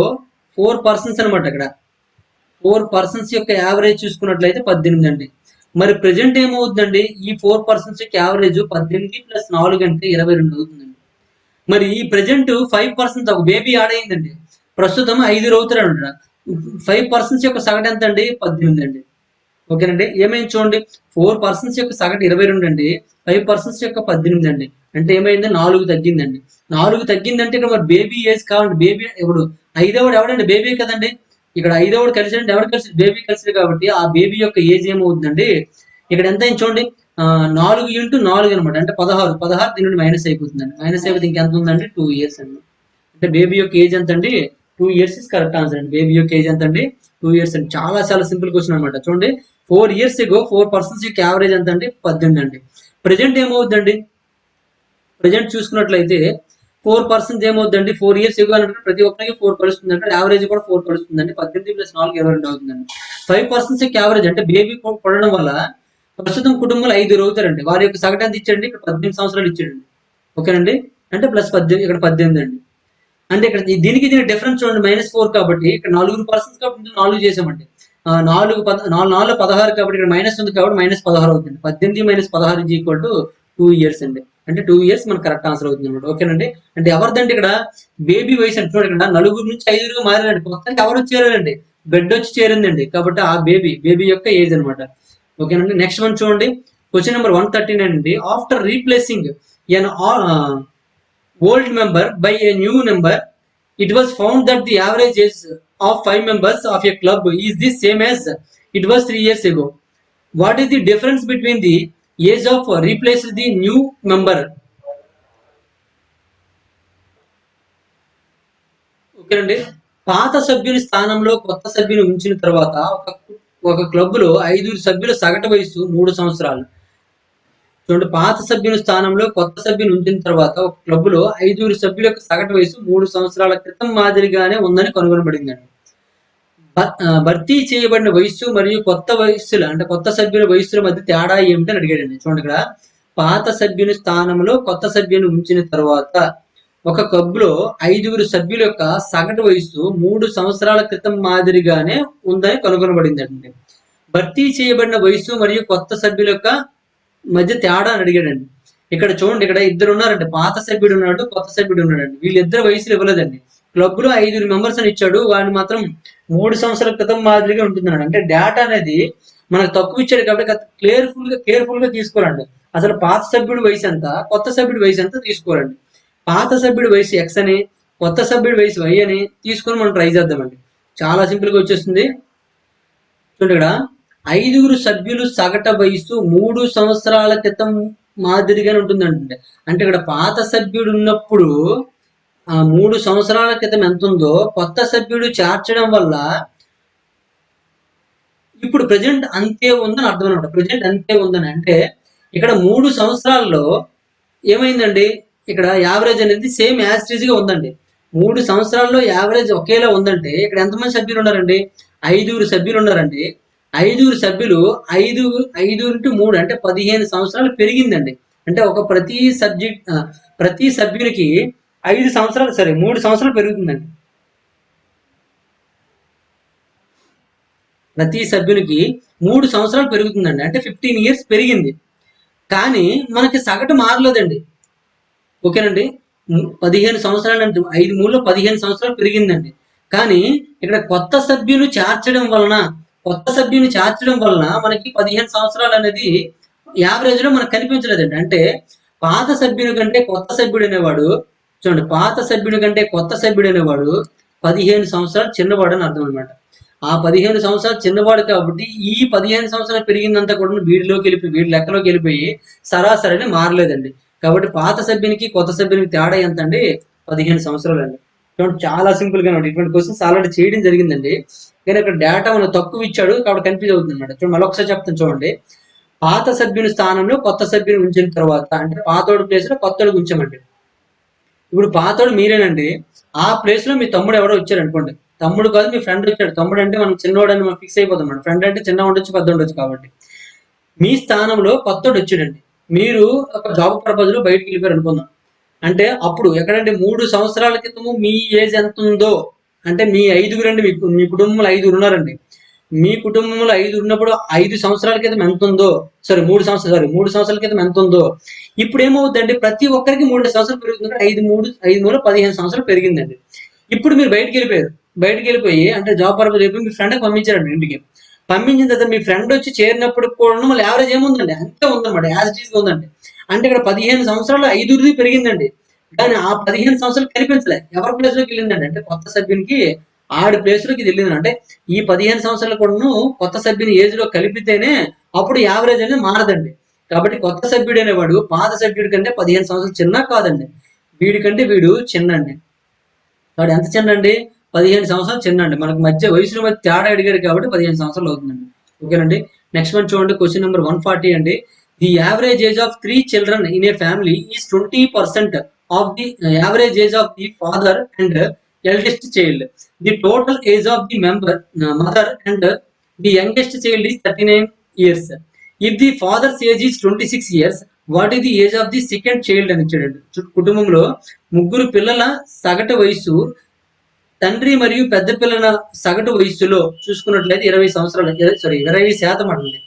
4 persons అనమాట ఇక్కడ. 4 పర్సన్స్ యొక్క యావరేజ్ చూసుకున్నట్లయితే 18 అండి. మరి ప్రెజెంట్ ఏమవుతుందండి, ఈ 4 పర్సన్స్ యొక్క యావరేజ్ 18 + 4 అంటే 22 అవుతుందండి. మరి ఈ ప్రెజెంట్ 5 పర్సన్స్ ఒక బేబీ యాడ్ అయిందండి. ప్రస్తుతం 5 అవుతారంట. 5 పర్సన్స్ యొక్క సగటు ఎంత అండి, 18 అండి. ఓకేనండి. ఏమైంది చూడండి, 4 పర్సన్స్ యొక్క సగటు 22 అండి, 5 పర్సన్స్ యొక్క 18 అండి. అంటే ఏమైంది, 4 తగ్గిందండి. 4 తగ్గిందంటే ఇక్కడ మరి బేబీ ఏజ్ కావాలండి. బేబీ ఇప్పుడు 5వది ఎవడండి, బేబీ కదండి. ఇక్కడ 5వది కలిసాడంటే ఎవరు కలిసి, బేబీ కలిసి కాబట్టి ఆ బేబీ యొక్క ఏజ్ ఏమవుతుందండి, ఇక్కడ ఎంత అయింది చూడండి, 4 × 4 అనమాట, అంటే 16. 16 దీని నుండి మైనస్ అయిపోతుందండి. మైనస్ అయిపోతే ఇంకెంత ఉందండి, 2 ఇయర్స్ అండి. అంటే బేబీ యొక్క ఏజ్ ఎంత అండి, 2 ఇయర్స్ ఇస్ కరెక్ట్ ఆన్సర్ అండి. బేబీ యొక్క ఏజ్ ఎంత అండి, 2 ఇయర్స్ అండి. చాలా చాలా సింపుల్ క్వశ్చన్ అనమాట. చూడండి, 4 years ago 4 పర్సన్స్ యొక్క యావరేజ్ ఎంత అండి, 18 అండి. ప్రెజెంట్ ఏమవుతుందండి, ప్రెజెంట్ చూసుకున్నట్లయితే 4 పర్సన్స్ ఏమవుతుందండి, 4 years ago అంటే ప్రతి ఒక్కరికి 4 కలుస్తుంది, అంటే యావరేజ్ కూడా 4 కలుస్తుందండి. 18 + 4 22 అవుతుందండి. 5 పర్సన్స్ యొక్క యావరేజ్ అంటే బేబీ పడడం వల్ల ప్రస్తుతం కుటుంబంలో 5 అవుతారండి. వారి యొక్క సగటు ఎంత ఇచ్చాడండి, ఇక్కడ 18 సంవత్సరాలు ఇచ్చాడండి. ఓకేనండి. అంటే +18 ఇక్కడ 18 అండి. అంటే ఇక్కడ దీనికి డిఫరెన్స్ చూడండి, -4 కాబట్టి ఇక్కడ 4 పర్సన్స్ కాబట్టి 4 చేసామండి. 4 4 16 కాబట్టి ఇక్కడ మైనస్ ఉంది కాబట్టి -16 అవుతుంది. 18 - 16 = 2 ఇయర్స్ అండి. అంటే 2 ఇయర్స్ మనకు కరెక్ట్ ఆన్సర్ అవుతుంది అనమాట. ఓకేనండి. అంటే ఎవరిదంటే ఇక్కడ బేబీ వయసు అంటే చూడండి, ఇక్కడ 4 నుంచి 5 మారారండి. మొత్తానికి ఎవరు వచ్చారండి, బెడ్ వచ్చి చేరిందండి. కాబట్టి ఆ బేబీ యొక్క ఏజ్ అనమాట. ఓకేనండి. నెక్స్ట్ వన్ చూడండి, క్వశ్చన్ నెంబర్ 139 అండి. After replacing an old member by a new member, it was found that the average age of 5 members of a club is the same as it was 3 years ago. What is the difference between the age of replace the new member? ఓకేనండి. పాత సభ్యుని స్థానంలో కొత్త సభ్యుని ఉంచిన తర్వాత ఒక club లో 5 సభ్యుల సగటు వయసు 3 సంవత్సరాలు. చూడండి, పాత సభ్యుని స్థానంలో కొత్త సభ్యుని ఉంచిన తర్వాత ఒక క్లబ్ లో 5 సభ్యుల యొక్క సగటు వయసు 3 సంవత్సరాల క్రితం మాదిరిగానే ఉందని కనుగొనబడిందండి. భర్తీ చేయబడిన వయస్సు మరియు కొత్త వయస్సుల అంటే కొత్త సభ్యుల వయస్సుల మధ్య తేడా ఏమిటని అడిగాడండి. చూడండి, ఇక్కడ పాత సభ్యుని స్థానంలో కొత్త సభ్యుని ఉంచిన తర్వాత ఒక క్లబ్ లో 5 సభ్యుల యొక్క సగటు వయస్సు 3 సంవత్సరాల క్రితం మాదిరిగానే ఉందని కనుగొనబడిందండి. భర్తీ చేయబడిన వయస్సు మరియు కొత్త సభ్యుల యొక్క మధ్య తేడా అని అడిగాడండి. ఇక్కడ చూడండి, ఇక్కడ ఇద్దరు ఉన్నారండి, పాత సభ్యుడు ఉన్నాడు, కొత్త సభ్యుడు ఉన్నాడండి. వీళ్ళిద్దరు వయసులు ఇవ్వలేదండి. క్లబ్ లో 5 మెంబర్స్ అని ఇచ్చాడు, వాడిని మాత్రం 3 సంవత్సరాల క్రితం మాదిరిగా ఉంటున్నాడు. అంటే డేటా అనేది మనకు తక్కువ ఇచ్చాడు కాబట్టి కేర్ఫుల్ గా తీసుకోరండి. అసలు పాత సభ్యుడి వయసు ఎంత, కొత్త సభ్యుడి వయసు ఎంత తీసుకోరండి. పాత సభ్యుడి వయసు X అని, కొత్త సభ్యుడి వయసు Y అని తీసుకొని మనం ట్రై చేద్దామండి. చాలా సింపుల్ గా వచ్చేస్తుంది. చూడండి, ఇక్కడ 5 సభ్యులు సగట వయసు 3 సంవత్సరాల క్రితం మాదిరిగానే ఉంటుందంటే, అంటే ఇక్కడ పాత సభ్యుడు ఉన్నప్పుడు 3 సంవత్సరాల క్రితం ఎంత ఉందో కొత్త సభ్యుడు చేర్చడం వల్ల ఇప్పుడు ప్రజెంట్ అంతే ఉందని అర్థం అనమాట. ప్రజెంట్ అంతే ఉందని అంటే ఇక్కడ 3 సంవత్సరాల్లో ఏమైందండి, ఇక్కడ యావరేజ్ అనేది సేమ్ యాజ్ గా ఉందండి. 3 సంవత్సరాల్లో యావరేజ్ ఒకేలా ఉందంటే ఇక్కడ ఎంతమంది సభ్యులు ఉన్నారండి, 5 సభ్యులు ఉన్నారండి. 5 సభ్యులు 5 × 3 అంటే 15 సంవత్సరాలు పెరిగిందండి. అంటే ప్రతి సభ్యునికి 5 సంవత్సరాలు 3 సంవత్సరాలు పెరుగుతుందండి. ప్రతి సభ్యునికి 3 సంవత్సరాలు పెరుగుతుందండి. అంటే 15 ఇయర్స్ పెరిగింది. కానీ మనకి సగటు మారలేదండి. ఓకేనండి. 15 సంవత్సరాలు అంటే 5 3లో 15 సంవత్సరాలు పెరిగిందండి. కానీ ఇక్కడ కొత్త సభ్యులు చేర్చడం వలన మనకి 15 సంవత్సరాలు అనేది యావరేజ్ లో మనకు కనిపించలేదండి. అంటే పాత సభ్యుని కంటే కొత్త సభ్యుడు అనేవాడు, చూడండి, పాత సభ్యుడి కంటే కొత్త సభ్యుడు అనేవాడు 15 సంవత్సరాలు చిన్నవాడు అని అర్థం అనమాట. ఆ 15 సంవత్సరాలు చిన్నవాడు కాబట్టి ఈ 15 సంవత్సరాలు పెరిగిందంతా కూడా వీడి లెక్కలోకి వెళ్ళిపోయి సరాసరి మారలేదండి. కాబట్టి పాత సభ్యునికి కొత్త సభ్యునికి తేడా ఎంత అండి, 15 సంవత్సరాలు అండి. చూడండి, చాలా సింపుల్ గా ఇటువంటి క్వశ్చన్స్ ఆల్రెడీ చేయడం జరిగిందండి. కానీ ఇక్కడ డేటా మనం తక్కువ ఇచ్చాడు కాబట్టి కన్ఫ్యూజ్ అవుతుంది అనమాట. చూడండి, మళ్ళీ ఒకసారి చెప్తాను చూడండి. పాత సభ్యుని స్థానంలో కొత్త సభ్యుని ఉంచిన తర్వాత అంటే పాతోడి ప్లేస్ లో కొత్తోడికి ఉంచామండి. ఇప్పుడు పాతోడు మీరేనండి, ఆ ప్లేస్ లో మీ తమ్ముడు ఎవరో వచ్చారు అనుకోండి. తమ్ముడు కాదు, మీ ఫ్రెండ్ వచ్చాడు. తమ్ముడు అంటే మనం చిన్నవాడు అని మనం ఫిక్స్ అయిపోతాం. ఫ్రెండ్ అంటే చిన్న ఉండొచ్చు, పెద్ద ఉండొచ్చు. కాబట్టి మీ స్థానంలో కొత్తోడు వచ్చాడండి. మీరు ఒక జాబ్ పర్పస్ లో బయటకు వెళ్ళిపోయారు అనుకుందాం. అంటే అప్పుడు ఎక్కడంటే 3 సంవత్సరాల క్రితము మీ ఏజ్ ఎంత ఉందో, అంటే మీ 5 మీ కుటుంబంలో 5 ఉన్నారండి. మీ కుటుంబంలో 5 ఉన్నప్పుడు 5 సంవత్సరాల క్రితం ఎంత ఉందో, సారీ 3 సంవత్సరాల క్రితం ఎంత ఉందో, ఇప్పుడు ఏమవుతుందండి, ప్రతి ఒక్కరికి 3 సంవత్సరాలు పెరుగుతుంది. 5 3 15 సంవత్సరాలు పెరిగిందండి. ఇప్పుడు మీరు బయటికి వెళ్ళిపోయారు. బయటికి వెళ్ళిపోయి అంటే జాబ్ పర్పస్ చెప్పి మీ ఫ్రెండ్కి పంపించారండి ఇంటికి. పంపించిన తర్వాత మీ ఫ్రెండ్ వచ్చి చేరినప్పుడు కూడా మళ్ళీ యావరేజ్ ఏముందండి, అంతే ఉందన్నమాట, యాజ్ ఇట్ ఈస్ ఉందండి. అంటే ఇక్కడ 15 సంవత్సరాలు 5 పెరిగిందండి. కానీ ఆ 15 సంవత్సరాలు కనిపించలే, ఎవరి ప్లేస్ లోకి వెళ్ళిందండి అంటే కొత్త సభ్యునికి ఆడి ప్లేస్ లోకి వెళ్ళింది. అంటే ఈ 15 సంవత్సరాలు కూడాను కొత్త సభ్యుని ఏజ్ లో కలిపితేనే అప్పుడు యావరేజ్ అనేది మారదండి. కాబట్టి కొత్త సభ్యుడు అనేవాడు పాత సభ్యుడి కంటే 15 సంవత్సరాలు చిన్న కాదండి, వీడికంటే వీడు చిన్న అండి. వాడు ఎంత చిన్న అండి, 15 సంవత్సరాలు చిన్న అండి. మనకు మధ్య వయసులో మధ్య తేడా అడిగాడు కాబట్టి 15 సంవత్సరాలు అవుతుందండి. ఓకేనండి. నెక్స్ట్ వన్ చూడండి, క్వశ్చన్ నెంబర్ 140 అండి. The average age of 3 children in a family is 20% of the average age of the father and eldest child. The total age of the mother and the youngest child is 39 years. If the father's age is 26 years, what is the age of the second child అని ఇచ్చాడండి. కుటుంబంలో ముగ్గురు పిల్లల సగటు వయసు, తండ్రి మరియు పెద్ద పిల్లల సగటు వయస్సులో చూసుకున్నట్లయితే 20 సంవత్సరాలు, 20% అండి.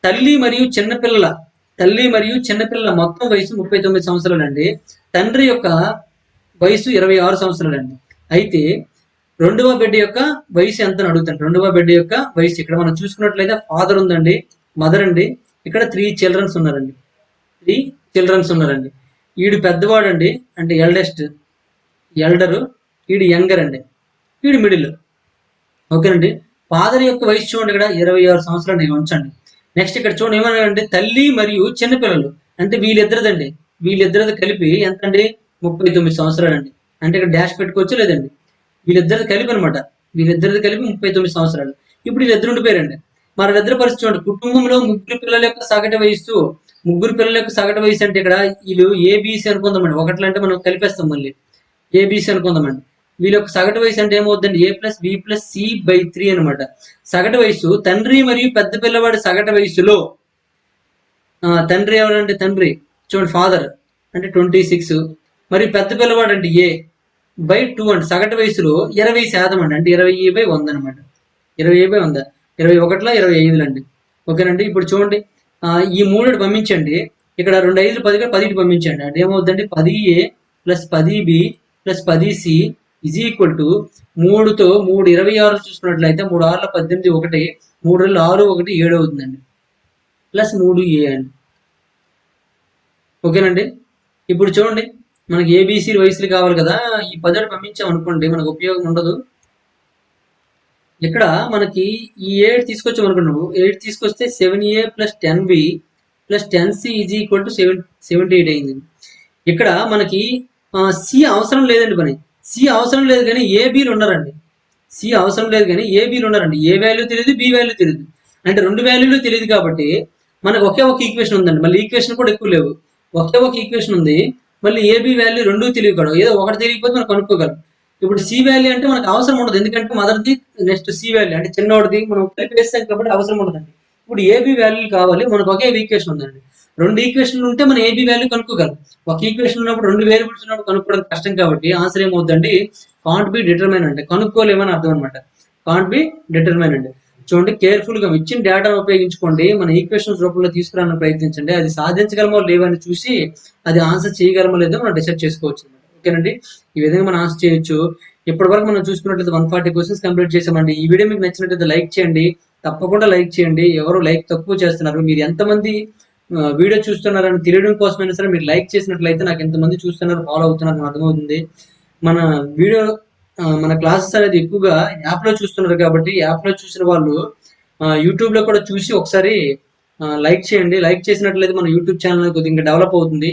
తల్లి మరియు చిన్నపిల్లల మొత్తం వయసు 39 సంవత్సరాలు అండి. తండ్రి యొక్క వయసు 26 సంవత్సరాలు అండి. అయితే రెండవ బిడ్డ యొక్క వయసు ఎంత అని అడుగుతాను. రెండవ బిడ్డ యొక్క వయసు ఇక్కడ మనం చూసుకున్నట్లయితే ఫాదర్ ఉందండి, మదర్ అండి, ఇక్కడ 3 చిల్డ్రన్స్ ఉన్నారండి. 3 చిల్డ్రన్స్ ఉన్నారండి. వీడు పెద్దవాడు అండి, అంటే ఎల్డరు, వీడు యంగర్ అండి, వీడు మిడిల్. ఓకేనండి. ఫాదర్ యొక్క వయసు చూడండి, ఇక్కడ 26 సంవత్సరాలు ఉంచండి. నెక్స్ట్ ఇక్కడ చూడండి ఏమన్నాడంటే తల్లి మరియు చిన్నపిల్లలు, అంటే వీళ్ళిద్దరిది కలిపి ఎంత అండి, 39 సంవత్సరాలు అండి. అంటే ఇక్కడ డాష్ పెట్టుకోవచ్చు లేదండి, వీళ్ళిద్దరిది కలిపి అనమాట, వీళ్ళిద్దరిది కలిపి 39 సంవత్సరాలు. ఇప్పుడు వీళ్ళిద్దరు ఉండిపోయారండి. మరి వీళ్ళిద్దరు పరిస్థితి చూడండి, కుటుంబంలో ముగ్గురు పిల్లల యొక్క సగటు వయసు అంటే ఇక్కడ వీళ్ళు ఏబిసి అనుకుందామండి. ఒకట్లు అంటే మనం కలిపేస్తాం, మళ్ళీ ఏబిసి అనుకుందామండి. వీళ్ళ యొక్క సగటు వయసు అంటే ఏమవుతుందండి, A+B+C/3 అనమాట. సగటు వయసు తండ్రి మరియు పెద్ద పిల్లవాడి సగటు వయసులో, తండ్రి ఎవరంటే తండ్రి చూడండి ఫాదర్ అంటే 26, మరియు పెద్ద పిల్లవాడు అంటే A/2 అండి. సగటు వయసులో 20% అండి, అంటే 20/100 అనమాట. 20/100, 21లో 25 అండి. ఓకేనండి. ఇప్పుడు చూడండి ఈ 3 పంపించండి. ఇక్కడ 2 5 10 10 పంపించండి. అంటే ఏమవుతుందండి, 10A + 10B + 10C is equal to 3తో 3 26 చూసుకున్నట్లయితే 3 6 18 1, 3 2 6 1 7 అవుతుందండి, ప్లస్ 3A అండి. ఓకేనండి. ఇప్పుడు చూడండి మనకి ఏబిసి వయసులు కావాలి కదా, ఈ 10 పంపించాం అనుకోండి మనకు ఉపయోగం ఉండదు. ఇక్కడ మనకి ఈ 8 తీసుకొచ్చాం అనుకోండి, 8 తీసుకొస్తే 7A + 10B + 10C is equal to 78 అయింది. ఇక్కడ మనకి సి అవసరం లేదండి, సి అవసరం లేదు కానీ ఏబీలు ఉన్నారండి. సి అవసరం లేదు కానీ ఏబీలు ఉన్నారండి. ఏ వాల్యూ తెలియదు, బి వాల్యూ తెలియదు, అంటే 2 వాల్యూలు తెలియదు కాబట్టి మనకు ఒకే ఒక ఈక్వేషన్ ఉందండి. మళ్ళీ ఈక్వేషన్ కూడా ఎక్కువ లేవు, ఒకే ఒక ఈక్వేషన్ ఉంది. మళ్ళీ ఏబి వాల్యూ 2 తెలియకూడదు, ఏదో ఒకటి తెలియకపోతే మనం కనుక్కోగలం. ఇప్పుడు సి వాల్యూ అంటే మనకు అవసరం ఉండదు, ఎందుకంటే మదర్ది నెక్స్ట్ సి వాల్యూ అంటే చిన్నోడిది మనం కలిపేస్తాం కాబట్టి అవసరం ఉండదండి. ఇప్పుడు ఏబి వాల్యూలు కావాలి, మనకు ఒకే ఈక్వేషన్ ఉందండి. 2 ఈక్వేషన్లు ఉంటే మనం ఏబి వాల్యూ కనుక్కోగలం. ఒక ఈక్వేషన్ ఉన్నప్పుడు 2 వేరియబుల్స్ ఉన్నప్పుడు కనుక్కోవడం కష్టం కాబట్టి ఆన్సర్ ఏమవుతుందండి, కాంట్ బి డిటర్మైన్ అంటే కనుక్కోలేమని అర్థం అనమాట. కాంట్ బి డిటర్మైన్ అండి. చూడండి కేర్ఫుల్ గా ఇచ్చిన డేటాను ఉపయోగించుకోండి, మన ఈక్వేషన్స్ రూపంలో తీసుకురావడానికి ప్రయత్నించండి. అది సాధించగలమో లేవని చూసి అది ఆన్సర్ చేయగలమో లేదో మనం డిసైడ్ చేసుకోవచ్చు. ఓకేనండి. ఈ విధంగా మనం ఆన్సర్ చేయొచ్చు. ఇప్పటి వరకు మనం చూసుకున్నట్లయితే 140 క్వశ్చన్స్ కంప్లీట్ చేసామండి. ఈ వీడియో మీకు నచ్చినట్లయితే లైక్ చేయండి, తప్పకుండా లైక్ చేయండి. ఎవరు లైక్ తక్కువ చేస్తున్నారు, మీరు ఎంతమంది వీడియో చూస్తున్నారని తెలియడం కోసమైనా సరే మీరు లైక్ చేసినట్లయితే నాకు ఎంతమంది చూస్తున్నారు, ఫాలో అవుతున్నారు అర్థమవుతుంది. మన వీడియో మన క్లాసెస్ అనేది ఎక్కువగా యాప్ లో చూస్తున్నారు కాబట్టి యాప్ లో చూసిన వాళ్ళు యూట్యూబ్ లో కూడా చూసి ఒకసారి లైక్ చేయండి. లైక్ చేసినట్లయితే మన యూట్యూబ్ ఛానల్ కొద్దిగా ఇంకా డెవలప్ అవుతుంది,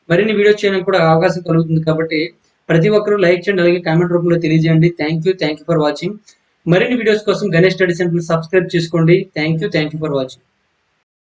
మరిన్ని వీడియోస్ చేయడానికి కూడా అవకాశం కలుగుతుంది. కాబట్టి ప్రతి ఒక్కరూ లైక్ చేయండి, అలాగే కామెంట్ రూపంలో తెలియజేయండి. Thank you for watching. మరిన్ని వీడియోస్ కోసం గణేష్ స్టడీ సెంటర్ సబ్స్క్రైబ్ చేసుకోండి. Thank you for watching.